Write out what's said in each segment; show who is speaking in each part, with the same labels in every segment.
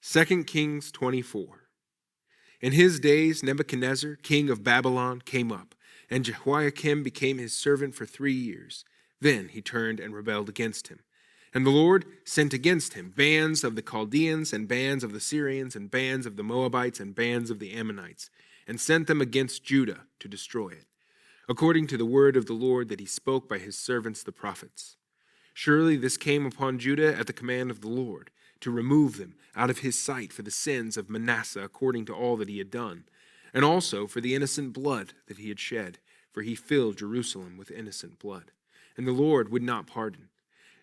Speaker 1: 2 Kings 24. In his days Nebuchadnezzar, king of Babylon, came up, and Jehoiakim became his servant for 3 years. Then he turned and rebelled against him. And the Lord sent against him bands of the Chaldeans, and bands of the Syrians, and bands of the Moabites, and bands of the Ammonites, and sent them against Judah to destroy it, according to the word of the Lord that he spoke by his servants the prophets. Surely this came upon Judah at the command of the Lord, to remove them out of his sight for the sins of Manasseh according to all that he had done, and also for the innocent blood that he had shed, for he filled Jerusalem with innocent blood. And the Lord would not pardon.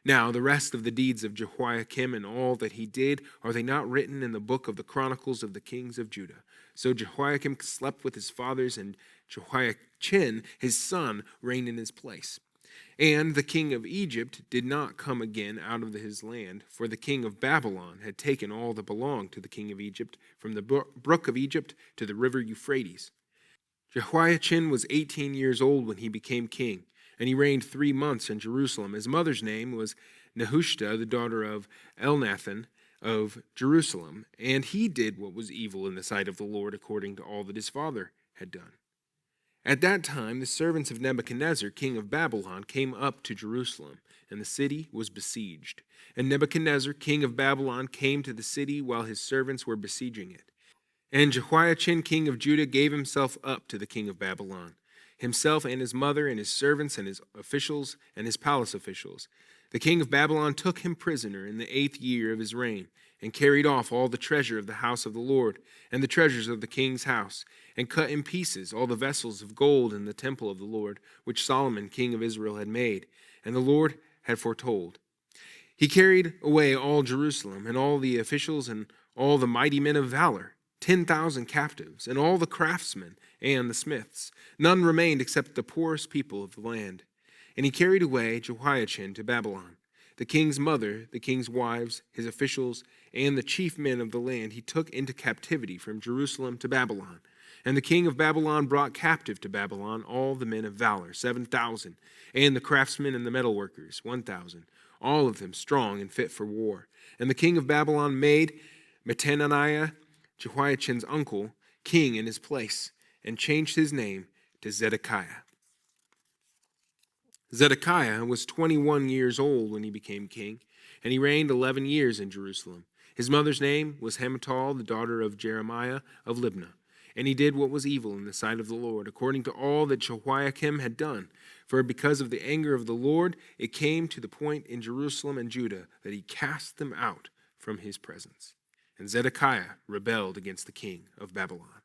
Speaker 1: Now the rest of the deeds of Jehoiakim and all that he did, are they not written in the book of the Chronicles of the kings of Judah? So Jehoiakim slept with his fathers, and Jehoiachin his son reigned in his place. And the king of Egypt did not come again out of his land, for the king of Babylon had taken all that belonged to the king of Egypt, from the brook of Egypt to the river Euphrates. Jehoiachin was 18 years old when he became king, and he reigned 3 months in Jerusalem. His mother's name was Nehushta, the daughter of Elnathan of Jerusalem, and he did what was evil in the sight of the Lord, according to all that his father had done. At that time, the servants of Nebuchadnezzar, king of Babylon, came up to Jerusalem, and the city was besieged. And Nebuchadnezzar, king of Babylon, came to the city while his servants were besieging it. And Jehoiachin, king of Judah, gave himself up to the king of Babylon, himself and his mother and his servants and his officials and his palace officials. The king of Babylon took him prisoner in the 8th year of his reign, and carried off all the treasure of the house of the Lord, and the treasures of the king's house, and cut in pieces all the vessels of gold in the temple of the Lord, which Solomon king of Israel had made, and the Lord had foretold. He carried away all Jerusalem, and all the officials, and all the mighty men of valor, 10,000 captives, and all the craftsmen and the smiths. None remained except the poorest people of the land. And he carried away Jehoiachin to Babylon. The king's mother, the king's wives, his officials, and the chief men of the land he took into captivity from Jerusalem to Babylon. And the king of Babylon brought captive to Babylon all the men of valor, 7,000, and the craftsmen and the metalworkers, 1,000, all of them strong and fit for war. And the king of Babylon made Mattaniah, Jehoiachin's uncle, king in his place, and changed his name to Zedekiah. Zedekiah was 21 years old when he became king, and he reigned 11 years in Jerusalem. His mother's name was Hamutal, the daughter of Jeremiah of Libnah. And he did what was evil in the sight of the Lord, according to all that Jehoiakim had done. For because of the anger of the Lord, it came to the point in Jerusalem and Judah that he cast them out from his presence. And Zedekiah rebelled against the king of Babylon.